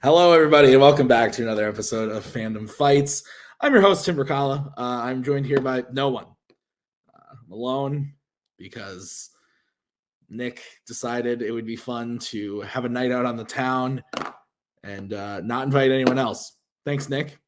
Hello, everybody, and welcome back to another episode of Fandom Fights. I'm your host, Tim Brzakala. I'm joined here by no one. I'm alone because Nick decided it would be fun to have a night out on the town and not invite anyone else. Thanks, Nick.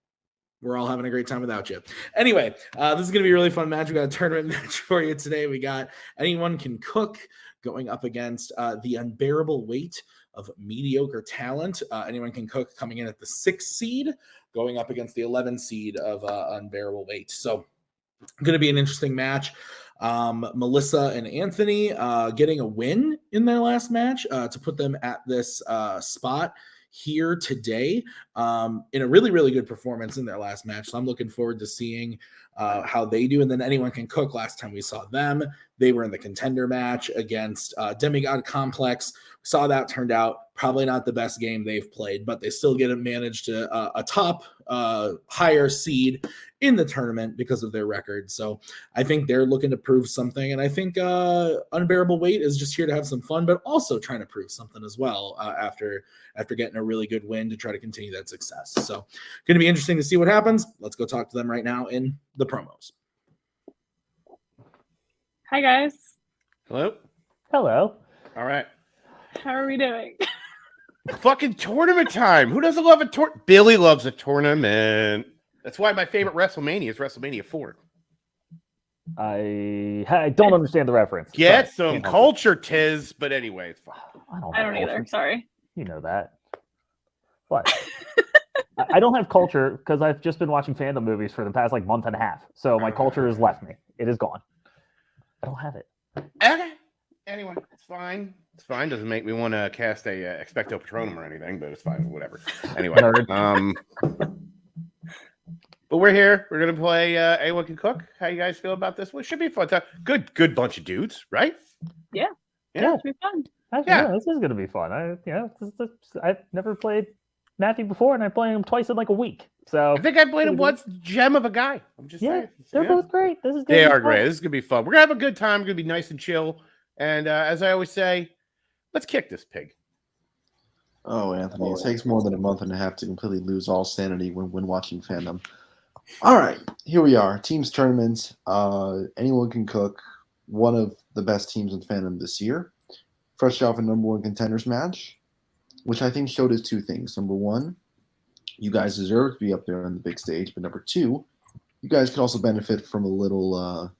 We're all having a great time without you. Anyway, this is going to be a really fun match. We got a tournament match for you today. We got Anyone Can Cook going up against the Unbearable Weight of Mediocre Talent. Anyone Can Cook coming in at the 6th seed, going up against the 11th seed of Unbearable Weight. So going to be an interesting match. Melissa and Anthony getting a win in their last match to put them at this spot here today in a really, really good performance in their last match. So I'm looking forward to seeing how they do. And then Anyone Can Cook. Last time we saw them, they were in the contender match against Demigod Complex. We saw that turned out probably not the best game they've played, but they still get managed to a top higher seed in the tournament because of their record. So I think they're looking to prove something. And I think Unbearable Weight is just here to have some fun, but also trying to prove something as well after getting a really good win to try to continue that success. So going to be interesting to see what happens. Let's go talk to them right now in the promos. Hi, guys. Hello. Hello. All right. How are we doing? Fucking tournament time. Who doesn't love a tournament? Billy loves a tournament. That's why my favorite WrestleMania is WrestleMania 4. I don't understand the reference. Get some culture, Tiz. But anyway, it's fine. I don't either. Sorry. You know that. What? I don't have culture because I've just been watching Fandom movies for the past month and a half. So my culture has left me. It is gone. I don't have it. Okay. Anyway, it's fine. It's fine. Doesn't make me want to cast a Expecto Patronum or anything, but it's fine. Whatever. Anyway. But we're here. We're gonna play Anyone Can Cook. How you guys feel about this? Well, it should be a fun time. Good bunch of dudes, right? Yeah. It should be fun. Yeah, this is gonna be fun. I've never played Matthew before, and I played him twice in a week. So I think I played him once. Gem of a guy. I'm just saying. They're both great. This is they are great. This is gonna be fun. We're gonna have a good time. We're gonna be nice and chill. And as I always say, let's kick this pig. Oh, Anthony, it takes more than a month and a half to completely lose all sanity when watching Fandom. All right, here we are. Teams tournament. Anyone Can Cook. One of the best teams in Fandom this year. Fresh off a #1 contenders match, which I think showed us two things. Number one, you guys deserve to be up there on the big stage. But number two, you guys could also benefit from a little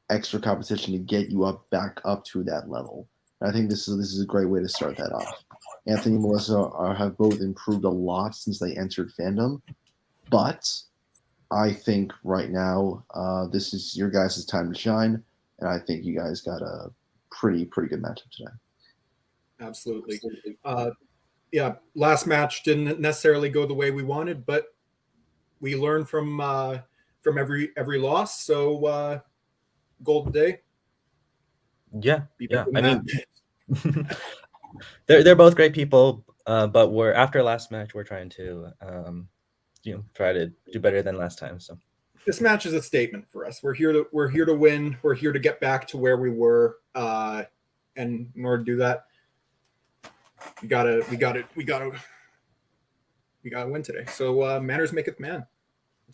extra competition to get you back up to that level. And I think this is a great way to start that off. Anthony and Melissa have both improved a lot since they entered Fandom, but I think right now this is your guys' time to shine, and I think you guys got a pretty good matchup today. Absolutely. Last match didn't necessarily go the way we wanted, but we learned from every loss. So Golden Day. Yeah. I mean, they're both great people, but we're after last match. We're trying to try to do better than last time. So this match is a statement for us. We're here to win. We're here to get back to where we were, and in order to do that, we gotta win today. So manners maketh man.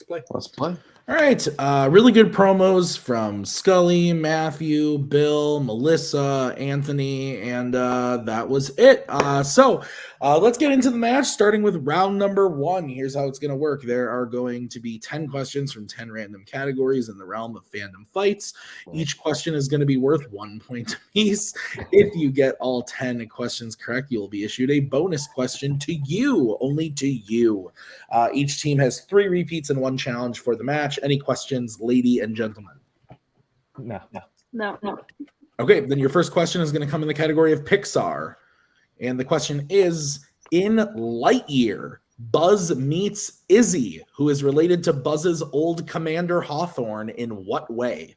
Let's play. All right. Really good promos from Scully, Matthew, Bill, Melissa, Anthony, and that was it. So let's get into the match, starting with round number 1. Here's how it's going to work. There are going to be 10 questions from 10 random categories in the realm of Fandom Fights. Each question is going to be worth 1 point apiece. If you get all 10 questions correct, you will be issued a bonus question to you, only to you. Each team has 3 repeats and 1 challenge for the match. Any questions, lady and gentlemen? No. Okay, then your first question is going to come in the category of Pixar. And the question is, in Lightyear, Buzz meets Izzy, who is related to Buzz's old commander Hawthorne, in what way?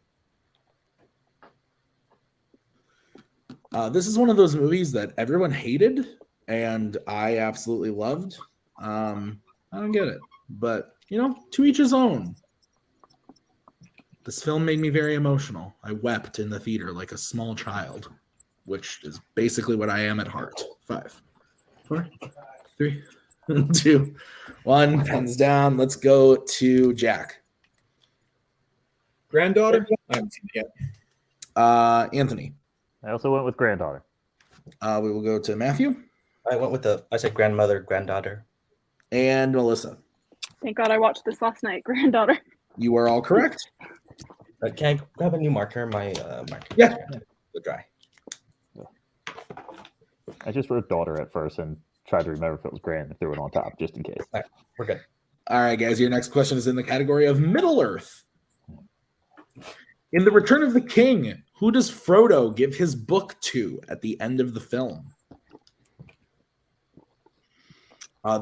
This is one of those movies that everyone hated, and I absolutely loved. I don't get it, but to each his own. This film made me very emotional. I wept in the theater like a small child, which is basically what I am at heart. 5, 4, 3, 2, 1. Pens down. Let's go to Jack. Granddaughter? I haven't seen it yet. Anthony. I also went with granddaughter. We will go to Matthew I said grandmother, granddaughter. and Melissa. Thank God I watched this last night. Granddaughter. You are all correct. Can I grab a new marker? My marker. Yeah. The dry. I just wrote daughter at first and tried to remember if it was grand and threw it on top just in case. We're good. All right, guys. Your next question is in the category of Middle Earth. In The Return of the King, who does Frodo give his book to at the end of the film?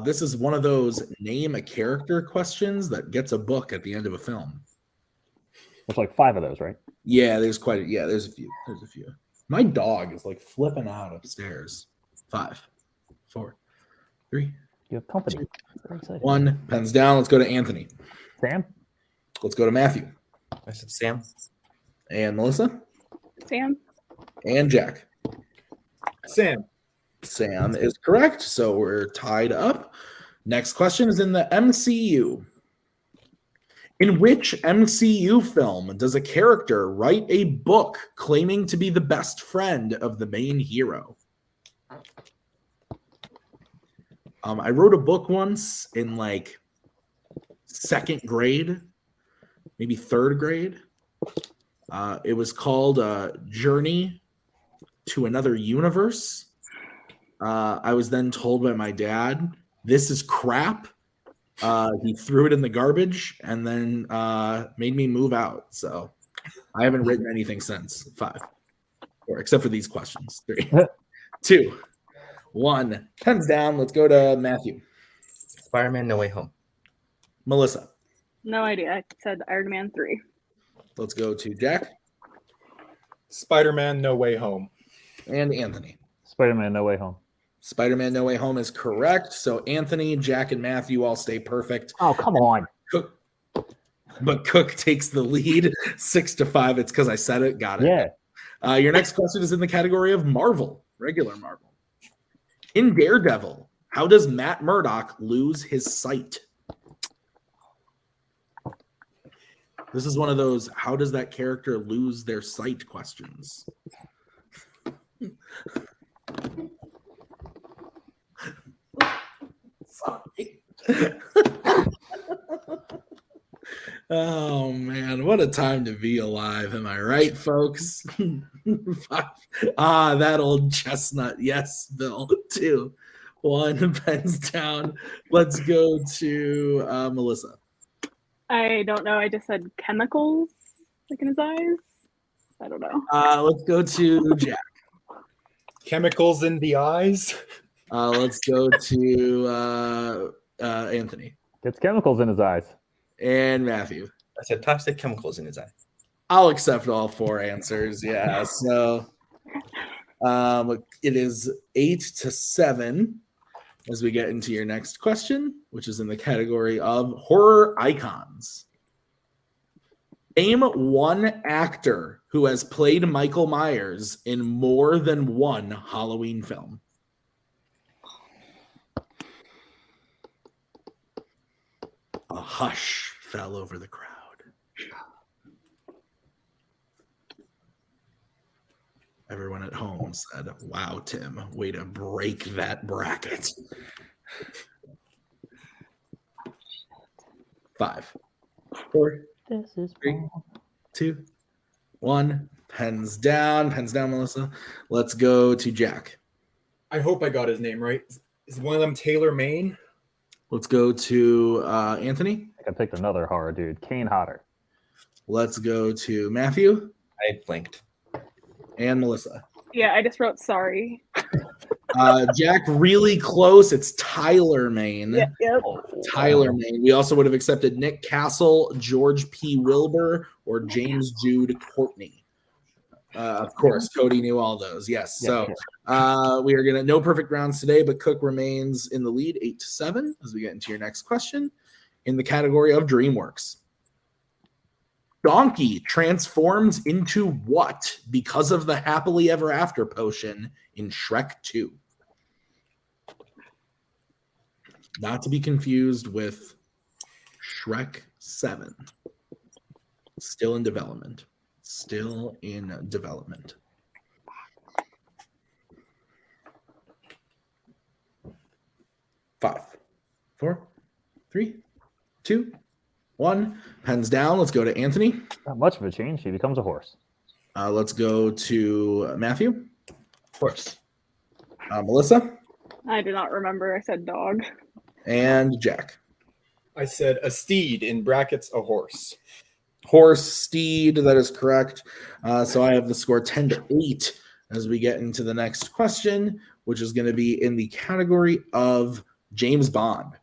This is one of those name a character questions that gets a book at the end of a film. There's like 5 of those, right? Yeah, there's there's a few. There's a few. My dog is like flipping out upstairs. 5, 4, 3, You have company. Very excited. 1. Pens down. Let's go to Anthony. Sam? Let's go to Matthew. I said Sam. And Melissa. Sam. And Jack. Sam. Sam is correct. So we're tied up. Next question is in the MCU. In which MCU film does a character write a book claiming to be the best friend of the main hero? I wrote a book once in like 2nd grade, maybe 3rd grade. It was called Journey to Another Universe. I was then told by my dad, this is crap. He threw it in the garbage and then made me move out. So I haven't written anything since. 5, 4, except for these questions. 3, 2, 1. Pens down. Let's go to Matthew. Spider-Man No Way Home. Melissa. No idea. I said Iron Man 3. Let's go to Jack Spider-Man No Way Home. and Anthony. Spider-Man No Way Home. Spider-Man No Way Home is correct. So Anthony, Jack, and Matthew all stay perfect. Oh, come on. But Cook takes the lead 6-5. It's because I said it. Got it. Yeah. Your next question is in the category of Marvel, regular Marvel. In Daredevil, how does Matt Murdock lose his sight? This is one of those, how does that character lose their sight questions. Sorry. Oh man, what a time to be alive. Am I right, folks? That old chestnut. Yes, Bill. 2, 1. Pens down. Let's go to Melissa. I don't know. I just said chemicals like in his eyes. I don't know. Let's go to Jack. Chemicals in the eyes. Let's go to Anthony Gets chemicals in his eyes. and Matthew. I said toxic chemicals in his eye. I'll accept all 4 answers. Yeah. So it is 8-7 as we get into your next question, which is in the category of horror icons. Name one actor who has played Michael Myers in more than one Halloween film. A hush fell over the crowd. Everyone at home said, "Wow, Tim, way to break that bracket." 5, 4, This is 3, 2, 1. Pens down, Melissa. Let's go to Jack. I hope I got his name right. Is one of them Taylor Maine? Let's go to Anthony. I picked another horror dude, Kane Hodder. Let's go to Matthew I blinked. and Melissa. Yeah, I just wrote sorry. Jack, really close. It's Tyler Maine. Yep. Tyler Maine. We also would have accepted Nick Castle, George P. Wilbur, or James Jude Courtney. Of course, Cody knew all those. Yes. Yeah, So we are going to no perfect rounds today, but Cook remains in the lead 8-7 as we get into your next question in the category of DreamWorks. Donkey transforms into what because of the happily ever after potion in Shrek 2? Not to be confused with Shrek 7. Still in development. Still in development. Five, 4, 3, 2, 1. Pens down. Let's go to Anthony. Not much of a change. He becomes a horse. Let's go to Matthew. Horse. Melissa. I do not remember. I said dog. And Jack. I said a steed, in brackets, a horse. Horse, steed, that is correct. So I have the score 10-8 as we get into the next question, which is going to be in the category of James Bond.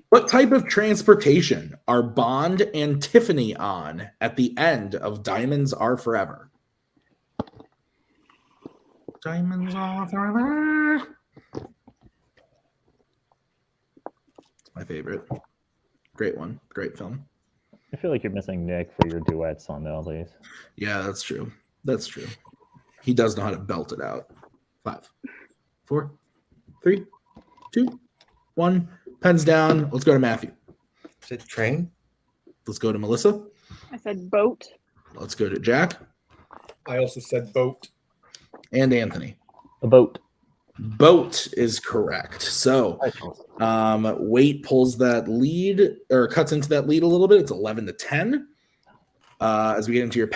What type of transportation are Bond and Tiffany on at the end of Diamonds Are Forever? Diamonds Are Forever. It's my favorite. Great one. Great film. I feel like you're missing Nick for your duets on all these. Yeah, that's true. That's true. He does know how to belt it out. 5, 4, 3, 2, 1. Pens down. Let's go to Matthew. Is it train? Let's go to Melissa. I said boat. Let's go to Jack I also said boat. and Anthony. A boat. Boat is correct. So Wait pulls that lead or cuts into that lead a little bit. It's 11-10. As we get into your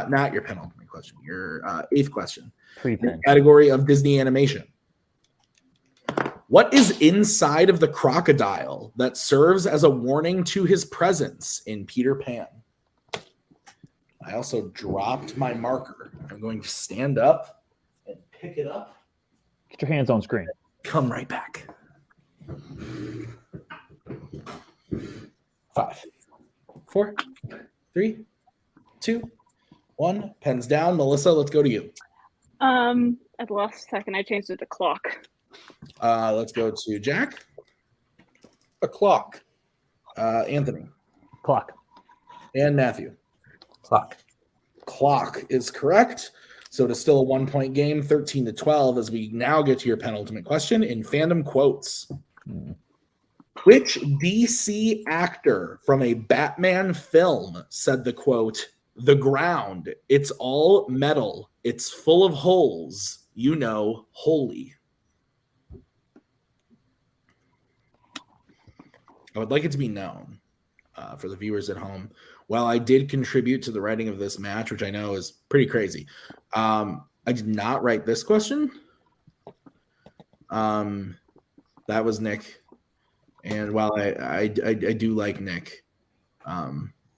not your penultimate question, your 8th question. Pre-pen. Category of Disney animation. What is inside of the crocodile that serves as a warning to his presence in Peter Pan? I also dropped my marker. I'm going to stand up and pick it up. Get your hands on screen. Come right back. 5, 4, 3, 2, 1. Pens down. Melissa, let's go to you. At the last second, I changed it to clock. Let's go to Jack. A clock. Anthony. Clock. And Matthew. Clock. Clock is correct. So it is still a 1-point game, 13-12, as we now get to your penultimate question in fandom quotes. Which DC actor from a Batman film said the quote, "The ground, it's all metal, it's full of holes, you know, holy"? I would like it to be known for the viewers at home. While I did contribute to the writing of this match, which I know is pretty crazy, I did not write this question. That was Nick. And while I do like Nick,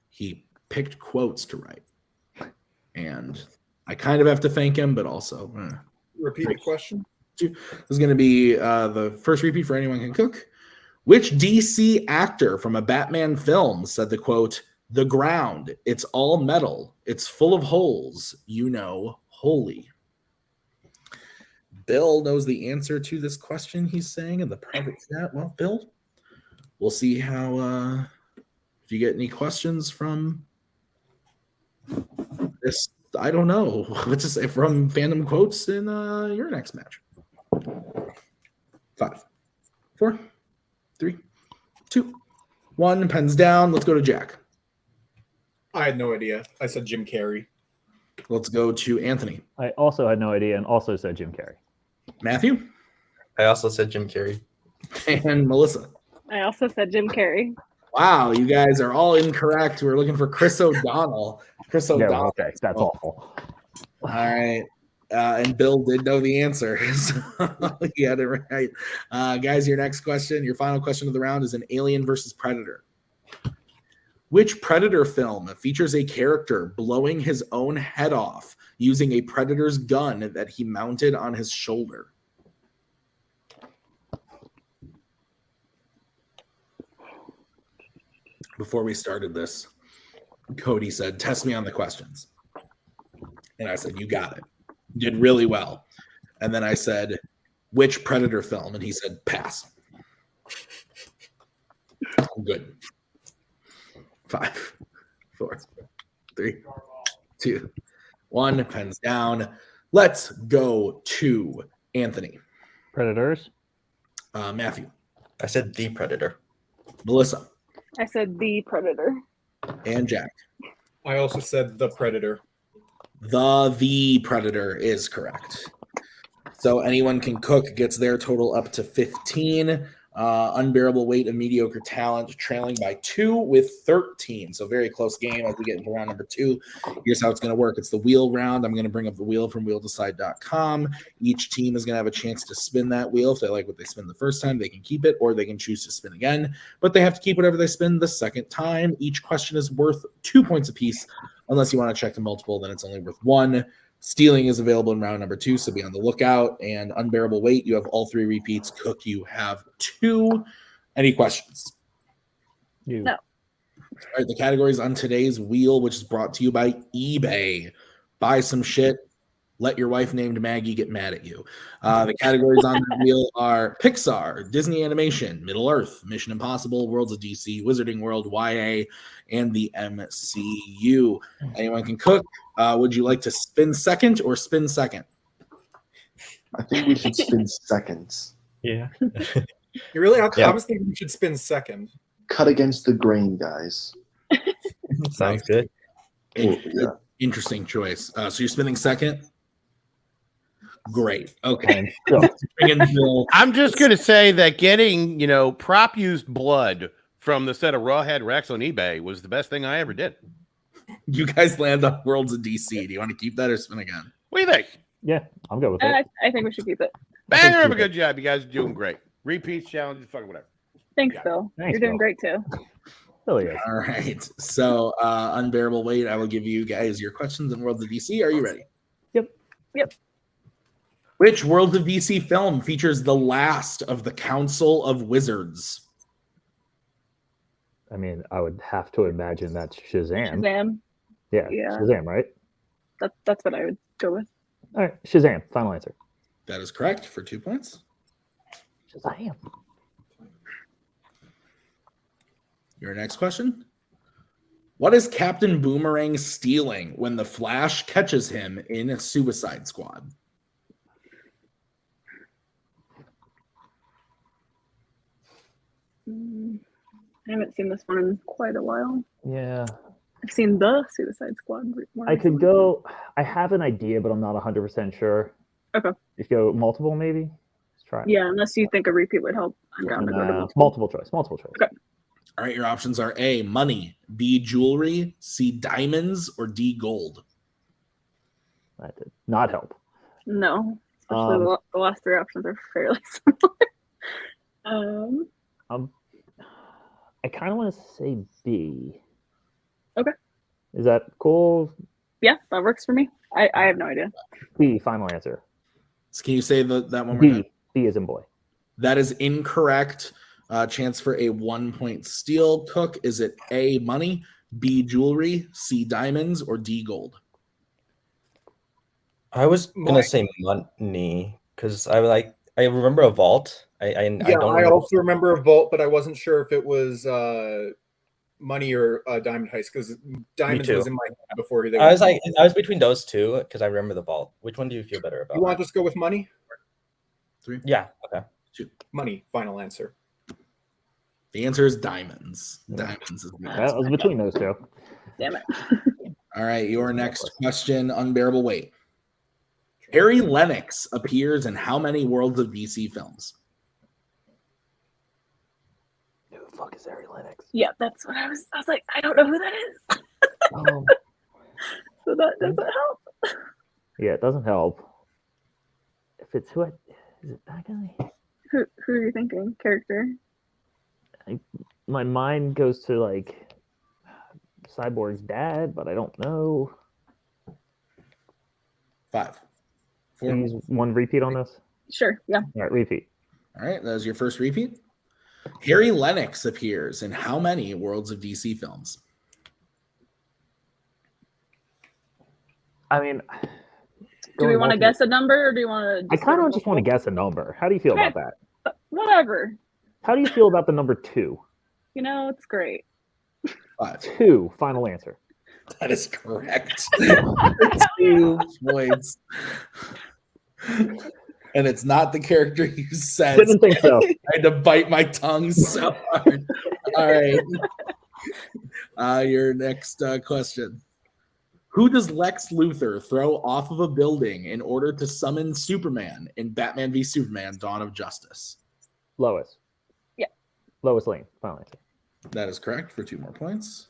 he picked quotes to write. And I kind of have to thank him, but also... Repeat the question. This is going to be the first repeat for Anyone Can Cook. Which DC actor from a Batman film said the quote, "The ground, it's all metal, it's full of holes, you know, holy"? Bill knows the answer to this question, he's saying in the private chat. Well, Bill, we'll see how if you get any questions from this. I don't know what to say from fandom quotes in your next match. 5, 4, 3, 2, 1. Pens down. Let's go to Jack. I had no idea. I said Jim Carrey. Let's go to Anthony. I also had no idea and also said Jim Carrey. Matthew I also said Jim Carrey. and Melissa. I also said Jim Carrey. Wow, you guys are all incorrect. We're looking for Chris O'Donnell. Chris Yeah, O'Donnell. okay, that's awful. All right. And Bill did know the answer. So he had it right. Guys, your next question, your final question of the round is an Alien versus Predator. Which Predator film features a character blowing his own head off using a Predator's gun that he mounted on his shoulder? Before we started this, Cody said, "Test me on the questions." And I said, "You got it. You did really well." And then I said, "Which Predator film?" And he said, "Pass." Good. 5, 4, 3, 2, 1. Pens down. Let's go to Anthony. Predators. Matthew. I said the Predator. Melissa. I said the Predator. And Jack. I also said the Predator. The Predator is correct. So anyone can cook gets their total up to 15. Unbearable weight of mediocre talent trailing by 2 with 13. So very close game as we get into round number 2. Here's how it's going to work. It's the wheel round. I'm going to bring up the wheel from wheeldecide.com. Each team is going to have a chance to spin that wheel. If they like what they spin the first time, they can keep it, or they can choose to spin again. But they have to keep whatever they spin the second time. Each question is worth 2 points apiece. Unless you want to check the multiple, then it's only worth 1. Stealing is available in round number 2, so be on the lookout. And unbearable weight, you have all 3 repeats. Cook, you have 2. Any questions? You. No. All right, the categories on today's wheel, which is brought to you by eBay. Buy some shit. Let your wife named Maggie get mad at you. The categories on the wheel are Pixar, Disney Animation, Middle Earth, Mission Impossible, Worlds of DC, Wizarding World, YA, and the MCU. Anyone can cook. Would you like to spin second or spin second? I think we should spin seconds. Yeah. You really? I was thinking we should spin second. Cut against the grain, guys. Sounds good. Yeah. Interesting choice. So you're spinning second? Great. Okay. I'm just going to say that getting, prop used blood from the set of Rawhead Rex on eBay was the best thing I ever did. You guys land on Worlds of DC. Do you want to keep that or spin again? What do you think? Yeah, I'm good with it. I think we should keep it. Banger of a good job. You guys are doing great. Repeats, challenges, fucking whatever. Thanks, Bill. Thanks, You're doing Bill. great too. Really is. All right. So unbearable weight. I will give you guys your questions in Worlds of DC. Are you ready? Yep. Which Worlds of DC film features the last of the Council of Wizards? I mean, I would have to imagine that's Shazam. Shazam. Yeah, Yeah. Shazam, right? That's what I would go with. All right, Shazam. Final answer. That is correct for 2 points. Shazam. Your next question. What is Captain Boomerang stealing when the Flash catches him in a Suicide Squad? I haven't seen this one in quite a while. Yeah. I've seen the Suicide Squad. More I could recently. go. I have an idea, but I'm not 100% sure. Okay. Just go multiple, maybe. Let's try it. Yeah, unless you think a repeat would help. I'm down to go to Nah, multiple. multiple choice. Okay. All right, your options are A, money, B, jewelry, C, diamonds, or D, gold. That did not help. No, especially the last 3 options are fairly similar. I kind of want to say B. Okay. Is that cool? Yeah, that works for me. I have no idea. B, final answer. So can you say that one more B. time? B is in boy. That is incorrect. Chance for a 1-point steal. Cook, is it A, money, B, jewelry, C, diamonds, or D, gold? I was gonna say money because I remember a vault. I also remember a vault, but I wasn't sure if it was money or diamond heist because diamonds too. was in my head before they. I was between those two because I remember the vault. Which one do you feel better about? You want to just go with money? 3, Yeah. Okay. 2. Money. Final answer. The answer is diamonds. Diamonds is the That answer. was between those two. Damn it. All right, your next question, unbearable weight. Harry Lennox appears in how many Worlds of DC films? Who the fuck is Harry Lennox? Yeah, that's what I was like, I don't know who that is. So that doesn't help. Yeah, it doesn't help. If it's is it that guy? Who are you thinking? Character? My mind goes to like Cyborg's dad, but I don't know. 5, 4. Can you use one repeat on this? Sure, yeah. All right, repeat. All right, that was your first repeat. Harry Lennox appears in how many Worlds of DC films? I mean, Do we want to guess a number or do you want to? I kind of just want to guess a number. How do you feel about that? Whatever. How do you feel about the number 2? You know, it's great. 5. 2, final answer. That is correct. 2 points. And it's not the character you said. Didn't think so. I had to bite my tongue so hard. All right. Your next question. Who does Lex Luthor throw off of a building in order to summon Superman in Batman v Superman: Dawn of Justice? Lois. Yeah. Lois Lane. Final answer. That is correct for 2 more points.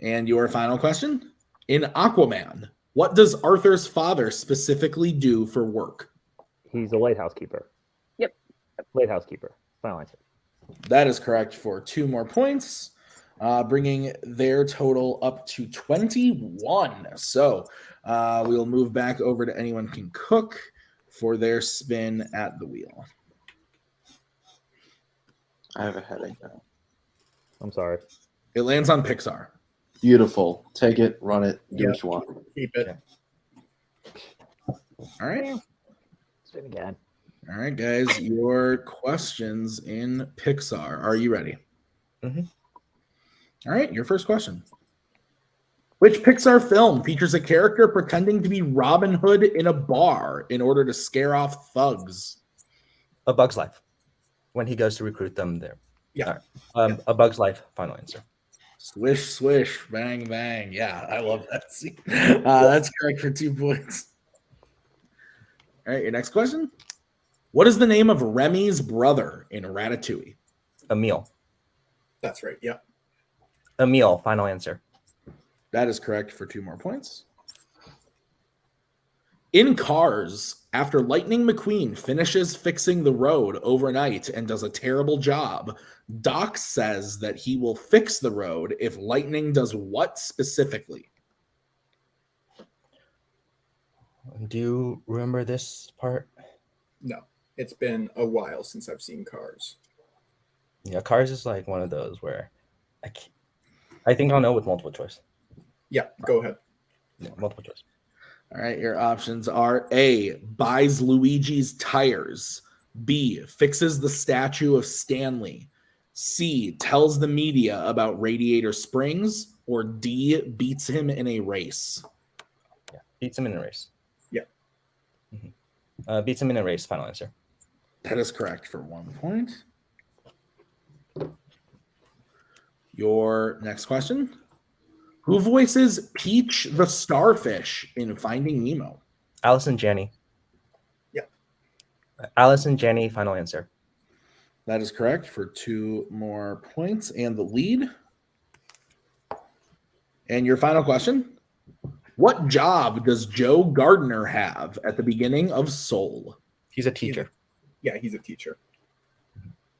And your final question. In Aquaman, what does Arthur's father specifically do for work? He's a lighthouse keeper. Yep. Lighthouse keeper. Final answer. That is correct for 2 more points, bringing their total up to 21. So we'll move back over to Anyone Can Cook for their spin at the wheel. I have a headache now. I'm sorry. It lands on Pixar. Beautiful. Take it, run it, do what you want. Keep it. All right. Spin again. All right, guys. Your questions in Pixar. Are you ready? Mhm. All right. Your first question. Which Pixar film features a character pretending to be Robin Hood in a bar in order to scare off thugs? A Bug's Life. When he goes to recruit them there. Yeah. All right. A Bug's Life. Final answer. Swish, swish, bang, bang. Yeah, I love that scene. That's correct for 2 points. All right, your next question. What is the name of Remy's brother in Ratatouille? Emil. That's right. Yeah. Emil. Final answer. That is correct for 2 more points. In Cars, after Lightning McQueen finishes fixing the road overnight and does a terrible job, Doc says that he will fix the road if Lightning does what specifically? Do you remember this part? No, it's been a while since I've seen Cars. Yeah, Cars is like one of those where I think I'll know with multiple choice. Yeah, go ahead. Yeah, multiple choice. All right, your options are A, buys Luigi's tires, B, fixes the statue of Stanley, C, tells the media about Radiator Springs, or D, beats him in a race. Yeah, beats him in a race. Yeah. Beats him in a race. Final answer. That is correct for 1 point. Your next question. Who voices Peach the Starfish in Finding Nemo? Allison Janney. Yeah. Allison Janney. Final answer. That is correct for 2 more points and the lead. And your final question. What job does Joe Gardner have at the beginning of Soul? He's a teacher. Yeah, he's a teacher.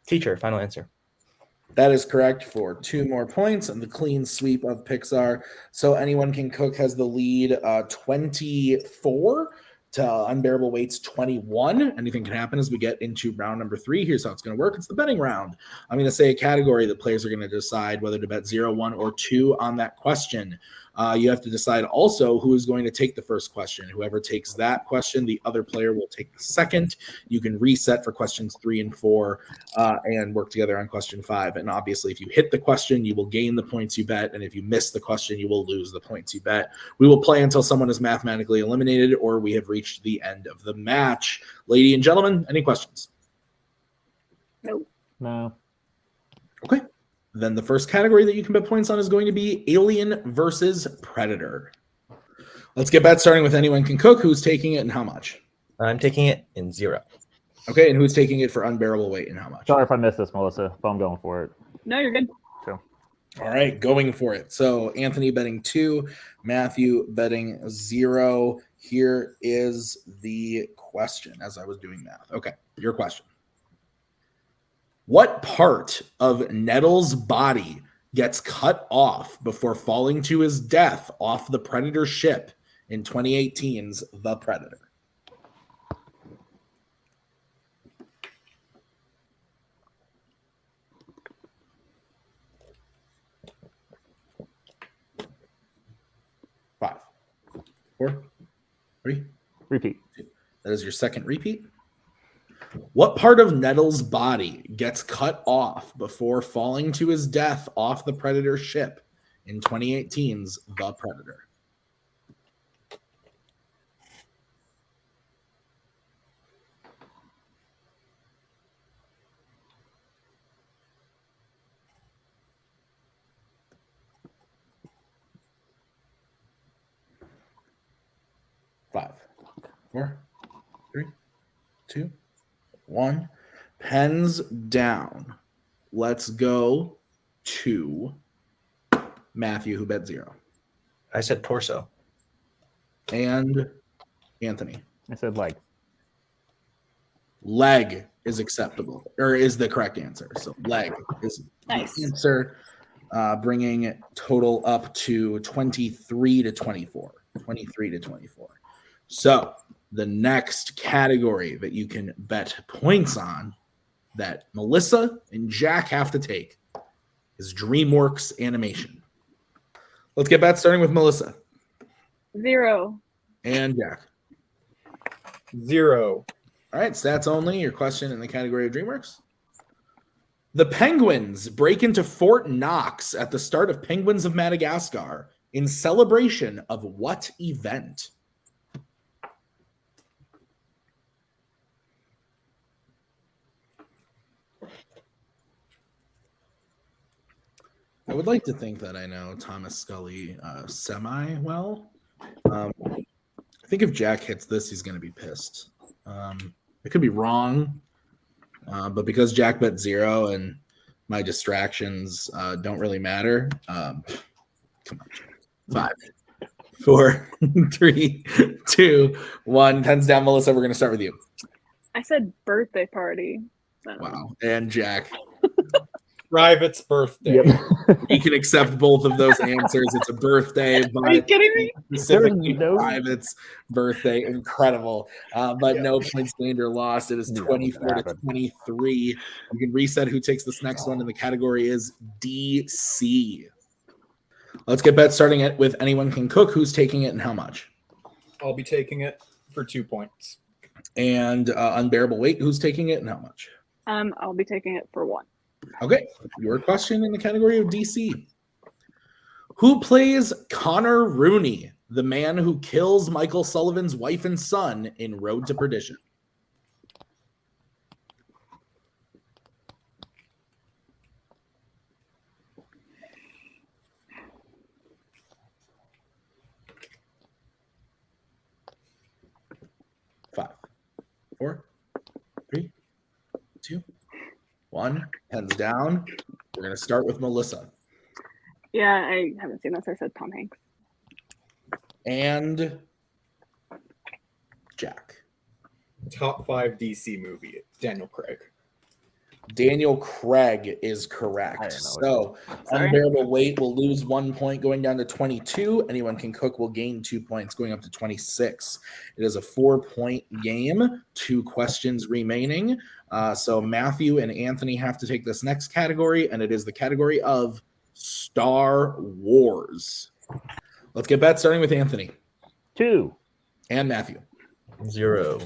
Teacher. Final answer. That is correct for 2 more points and the clean sweep of Pixar. So Anyone Can Cook has the lead 24 to Unbearable Weight's 21. Anything can happen as we get into round number 3. Here's how it's going to work. It's the betting round. I'm going to say a category that players are going to decide whether to bet 0, 1, or 2 on that question. You have to decide also who is going to take the first question. Whoever takes that question, the other player will take the second. You can reset for questions 3 and 4 and work together on question 5. And obviously, if you hit the question, you will gain the points you bet. And if you miss the question, you will lose the points you bet. We will play until someone is mathematically eliminated or we have reached the end of the match. Ladies and gentlemen, any questions? No. Okay. Then the first category that you can bet points on is going to be Alien versus Predator. Let's get bet starting with Anyone Can Cook. Who's taking it and how much? I'm taking it in 0. Okay, and who's taking it for Unbearable Weight and how much? Sorry if I missed this, Melissa, but I'm going for it. No, you're good. All right, going for it. So Anthony betting 2, Matthew betting 0. Here is the question as I was doing math. Okay, your question. What part of Nettles' body gets cut off before falling to his death off the Predator ship in 2018's The Predator? Five, 4, 3. Repeat. That is your second repeat. What part of Nettles' body gets cut off before falling to his death off the Predator ship in 2018's The Predator? 5, 4, 3, 2, 1. Pens down. Let's go to Matthew, who bet 0. I said torso. And Anthony. I said leg. Leg is acceptable, or is the correct answer. So leg is Nice. the answer, bringing total up to 23 to 24. 23 to 24. So the next category that you can bet points on that Melissa and Jack have to take is DreamWorks animation. Let's get bets starting with Melissa 0. and Jack. 0. All right, stats only. Your question in the category of DreamWorks. The Penguins break into Fort Knox at the start of Penguins of Madagascar in celebration of what event? I would like to think that I know Thomas Scully semi well. I think if Jack hits this, he's going to be pissed. I could be wrong, but because Jack bet 0 and my distractions don't really matter, come on, 5, 4, 3, 2, 1. Pens down, Melissa. We're going to start with you. I said birthday party. Wow. And Jack. Private's birthday. Yep. You can accept both of those answers. It's a birthday, Are you but kidding me? specifically There's no- Private's birthday. Incredible. But Yeah. no points gained or lost. It is No, 24 to happened. 23. You can reset who takes this next one, and the category is DC. Let's get bets starting it with anyone can cook. Who's taking it and how much? I'll be taking it for 2 points. And unbearable weight. Who's taking it and how much? I'll be taking it for 1. Okay, your question in the category of DC. Who plays Connor Rooney, the man who kills Michael Sullivan's wife and son in Road to Perdition? Five, 4, 3, 2, 1. Pens down. We're going to start with Melissa. Yeah, I haven't seen this. I said Tom Hanks. And Jack. Top 5 DC movie. Daniel Craig. Daniel Craig is I correct. didn't So know Sorry. unbearable weight will lose 1 point going down to 22. Anyone can cook will gain 2 points going up to 26. It is a 4-point game. 2 questions remaining. So Matthew and Anthony have to take this next category, and it is the category of Star Wars. Let's get bets starting with Anthony 2. and Matthew. 0.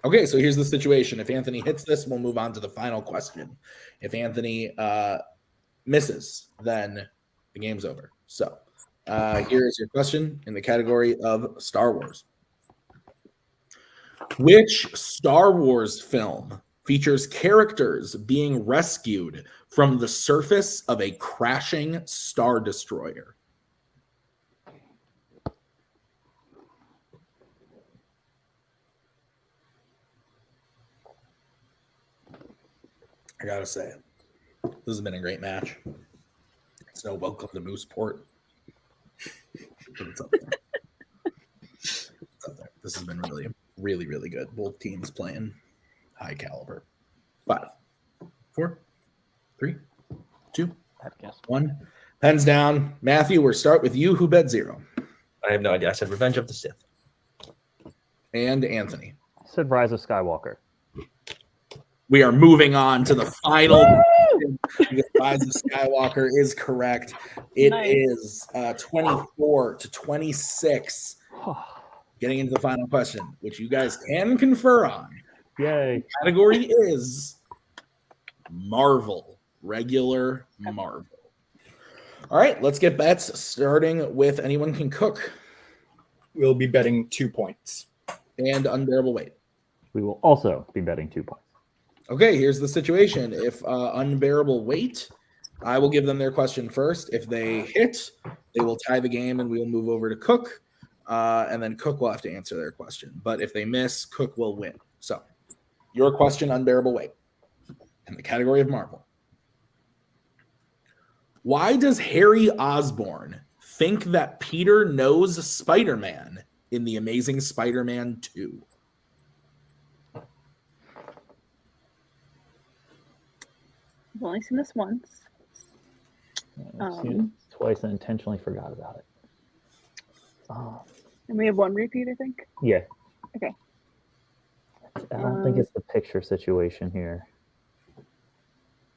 Okay, so here's the situation. If Anthony hits this, we'll move on to the final question. If Anthony misses, then the game's over. So here is your question in the category of Star Wars. Which Star Wars film features characters being rescued from the surface of a crashing Star Destroyer? I gotta say, this has been a great match. So welcome to Mooseport. But it's up there. It's up there. This has been really, really, really good. Both teams playing high caliber. 5, 4, 3, 2, 1. Pens down. Matthew, we'll start with you. Who bet 0? I have no idea. I said Revenge of the Sith. And Anthony. I said Rise of Skywalker. We are moving on to the final. The Rise of Skywalker is correct. It Nice. is 24 to 26. Getting into the final question, which you guys can confer on. Yay. Category is Marvel. Regular Marvel. All right, let's get bets starting with anyone can cook We'll be betting 2 points. and unbearable weight. We will also be betting 2 points. Okay, here's the situation. If unbearable weight, I will give them their question first. If they hit, they will tie the game and we will move over to cook. and then Cook will have to answer their question. But if they miss, Cook will win. So, your question, Unbearable Weight, in the category of Marvel. Why does Harry Osborn think that Peter knows Spider-Man in The Amazing Spider-Man 2? I've only seen this once. I've seen it twice and intentionally forgot about it. And we have one repeat, I think. Yeah. Okay. I don't think it's the picture situation here.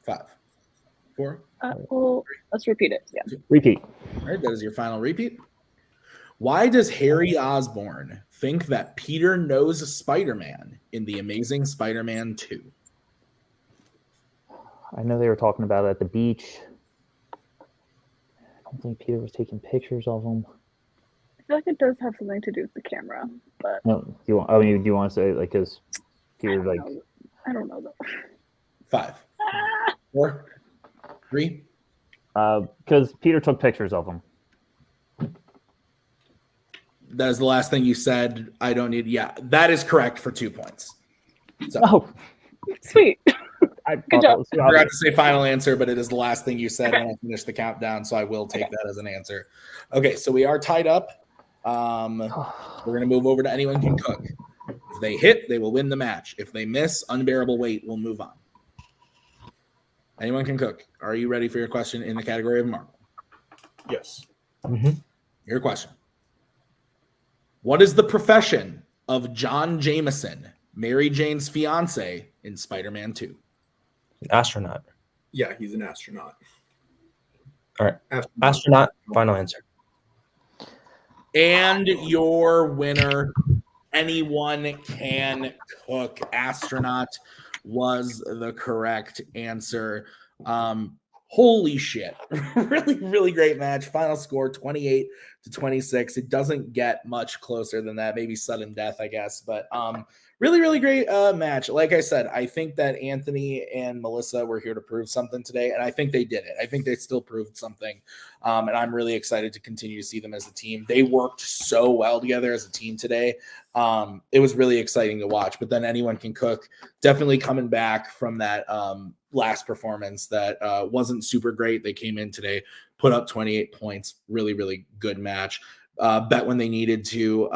5, 4. Well, let's repeat it. Yeah. Repeat. All right, that is your final repeat. Why does Harry Osborn think that Peter knows Spider-Man in The Amazing Spider-Man 2? I know they were talking about it at the beach. I don't think Peter was taking pictures of them. I feel like it does have something to do with the camera, but No, do you want? I mean, do you want to say like because Peter like? I don't know though. 5, 4, 3. Because Peter took pictures of them. That is the last thing you said. I don't need. Yeah, that is correct for 2 points. So, Oh, Sweet. Good job. I forgot to say final answer, but it is the last thing you said when I finished the countdown, so I will take that as an answer. Okay, so we are tied up. We're going to move over to Anyone Can Cook. If they hit, they will win the match. If they miss, Unbearable Weight will move on. Anyone Can Cook. Are you ready for your question in the category of Marvel? Yes. Your question. What is the profession of John Jameson, Mary Jane's fiance, in Spider-Man 2? Astronaut. Yeah, he's an astronaut. All right. Astronaut. Final answer. And your winner, Anyone Can Cook. Astronaut was the correct answer. Holy shit. Really, really great match. Final score 28-26. It doesn't get much closer than that. Maybe sudden death, I guess. But really, really great match. Like I said, I think that Anthony and Melissa were here to prove something today, and I think they did it. I think they still proved something, and I'm really excited to continue to see them as a team. They worked so well together as a team today. It was really exciting to watch. But then Anyone Can Cook, definitely coming back from that last performance that wasn't super great. They came in today, put up 28 points. Really, really good match. Bet when they needed to,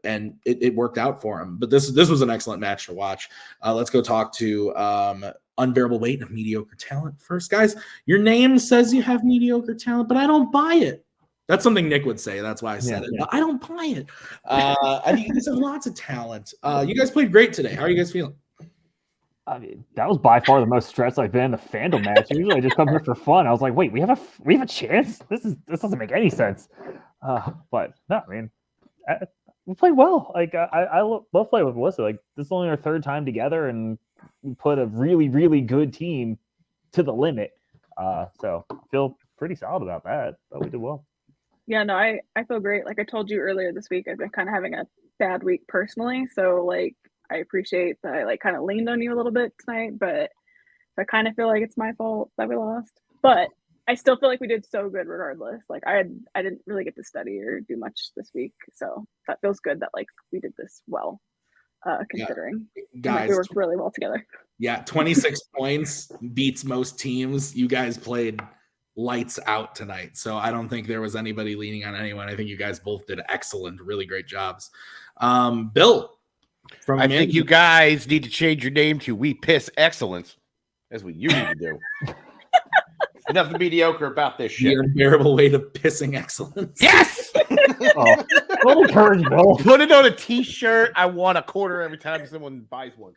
and it worked out for them. But this was an excellent match to watch. Let's go talk to Unbearable Weight of Mediocre Talent first. Guys, your name says you have mediocre talent, but I don't buy it. That's something Nick would say. That's why I said it. Yeah. But I don't buy it. I think you guys have lots of talent. You guys played great today. How are you guys feeling? I mean, that was by far the most stressed I've been in the Fandom match. Usually I just come here for fun. I was like, wait, we have a chance? This doesn't make any sense. But no, I mean, we played well. Like I love playing with Melissa. Like this is only our third time together, and we put a really, really good team to the limit. So I feel pretty solid about that. But we did well. Yeah, no, I feel great. Like I told you earlier this week, I've been kind of having a bad week personally. So like I appreciate that I like kind of leaned on you a little bit tonight, but I kind of feel like it's my fault that we lost. But I still feel like we did so good regardless. Like I didn't really get to study or do much this week. So that feels good that like we did this well, considering Guys, like, we worked really well together. Yeah, 26 points beats most teams. You guys played lights out tonight. So I don't think there was anybody leaning on anyone. I think you guys both did excellent, really great jobs. Bill, from I think you guys need to change your name to We Piss Excellence. That's what you need to do. Enough of mediocre about this shit. the Unbearable Weight of Pissing Excellence. Yes! Oh, well encouraged, Bill. Put it on a t-shirt. I want a quarter every time someone buys one.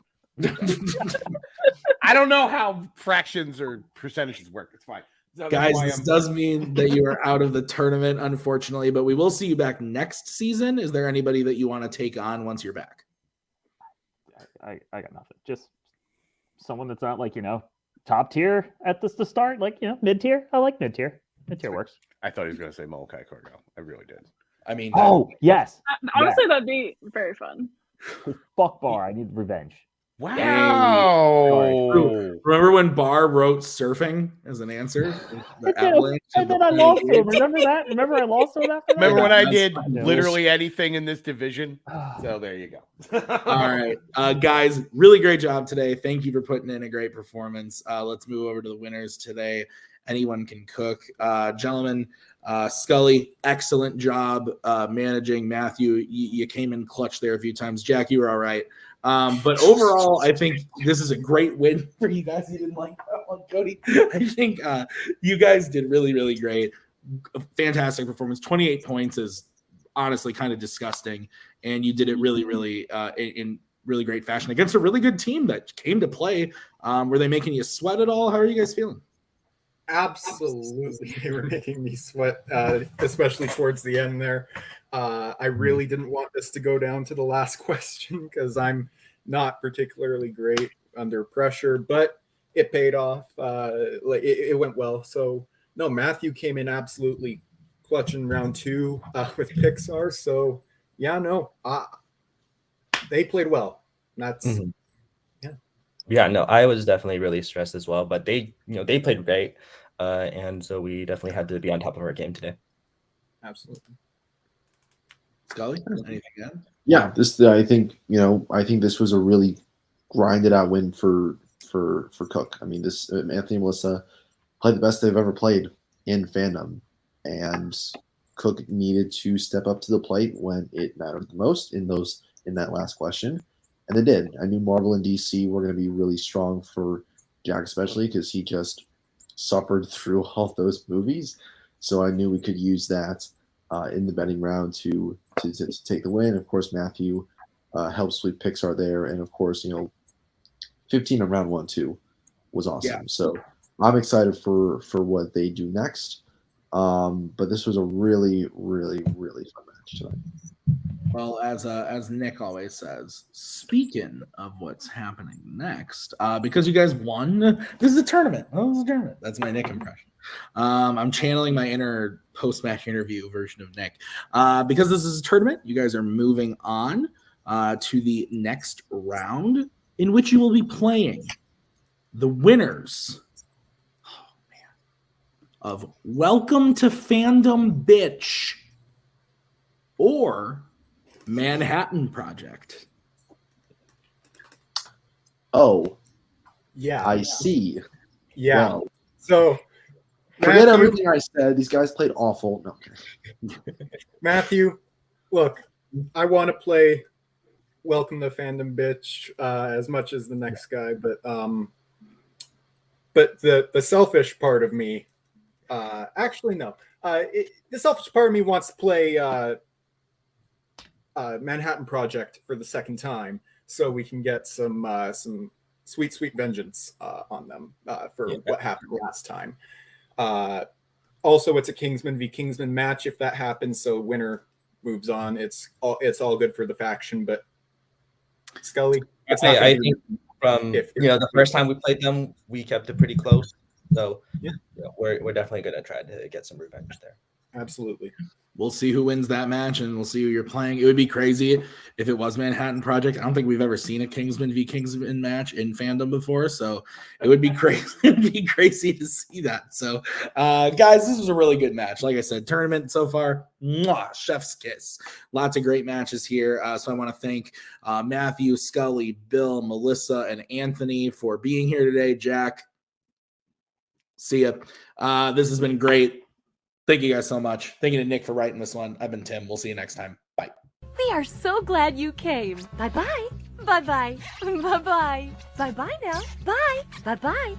I don't know how fractions or percentages work. It's fine. So Guys, this does mean that you are out of the tournament, unfortunately, but we will see you back next season. Is there anybody that you want to take on once you're back? I got nothing. Just someone that's not like, top tier at the start, like, mid tier. I like mid tier. Mid tier works. I thought he was going to say Molokai Cargo. I really did. I mean, Oh, yes. Honestly, that'd be very fun. Fuck bar. I need revenge. Wow. Remember when Barr wrote surfing as an answer? The avalanche And then I lost to him. Remember that? Remember I lost to him after that? Remember when I did That's fine. literally anything in this division? So there you go. All right, guys, really great job today. Thank you for putting in a great performance. Let's move over to the winners today. Anyone can cook. Gentlemen, Scully, excellent job managing. Matthew, you came in clutch there a few times. Jack, you were all right. But overall, I think this is a great win for you guys. You didn't like that one, Cody. I think you guys did really, really great. Fantastic performance. 28 points is honestly kind of disgusting. And you did it really, really in really great fashion against a really good team that came to play. Were they making you sweat at all? How are you guys feeling? Absolutely, they were making me sweat, especially towards the end there. I really didn't want this to go down to the last question because I'm not particularly great under pressure, but it paid off. It went well. So no, Matthew came in absolutely clutch in round 2 with Pixar. So yeah, no, they played well. That's Yeah, no, I was definitely really stressed as well, but they played great, and so we definitely had to be on top of our game today. Absolutely. Scully, anything again? Yeah, I think this was a really grinded out win for Cook. I mean, this Anthony and Melissa played the best they've ever played in Fandom, and Cook needed to step up to the plate when it mattered the most in that last question. And they did. I knew Marvel and DC were going to be really strong for Jack, especially because he just suffered through all those movies. So I knew we could use that in the betting round to take the win. Of course, Matthew helped sweep Pixar there. And of course, 15 on round 1, too, was awesome. Yeah. So I'm excited for what they do next. But this was a really, really, really fun match tonight. Well, as Nick always says, speaking of what's happening next, because you guys won, this is a tournament. Oh, this is a tournament. That's my Nick impression. I'm channeling my inner post-match interview version of Nick. Because this is a tournament, you guys are moving on to the next round in which you will be playing the winners of Welcome to Fandom, Bitch, or Manhattan Project. Oh, Yeah. I see. Yeah. Well, So forget everything I said. These guys played awful. No. Matthew, look, I want to play Welcome to Fandom, Bitch, as much as the next guy, but the selfish part of me, actually no, the selfish part of me wants to play Manhattan Project for the second time, so we can get some sweet vengeance on them for what happened last time. Also, it's a Kingsman v Kingsman match if that happens, so winner moves on. It's all good for the faction, but Scully, it's not I think from the first time we played them, we kept it pretty close. So we're definitely gonna try to get some revenge there. Absolutely. We'll see who wins that match, and we'll see who you're playing. It would be crazy if it was Manhattan Project. I don't think we've ever seen a Kingsman v Kingsman match in Fandom before, so it would be crazy. It would be crazy to see that. So, guys, this was a really good match. Like I said, tournament so far, chef's kiss. Lots of great matches here. So I want to thank Matthew, Scully, Bill, Melissa, and Anthony for being here today. Jack, see ya. This has been great. Thank you guys so much. Thank you to Nick for writing this one. I've been Tim. We'll see you next time. Bye. We are so glad you came. Bye-bye. Bye-bye. Bye-bye. Bye-bye now. Bye. Bye-bye.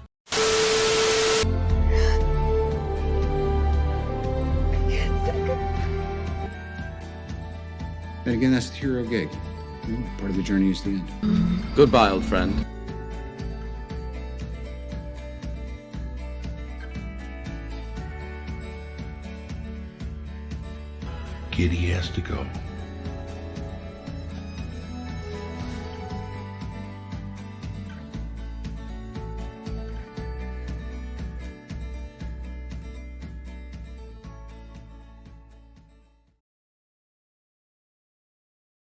But again, that's the hero gig. Part of the journey is the end. Goodbye, old friend. Kitty has to go.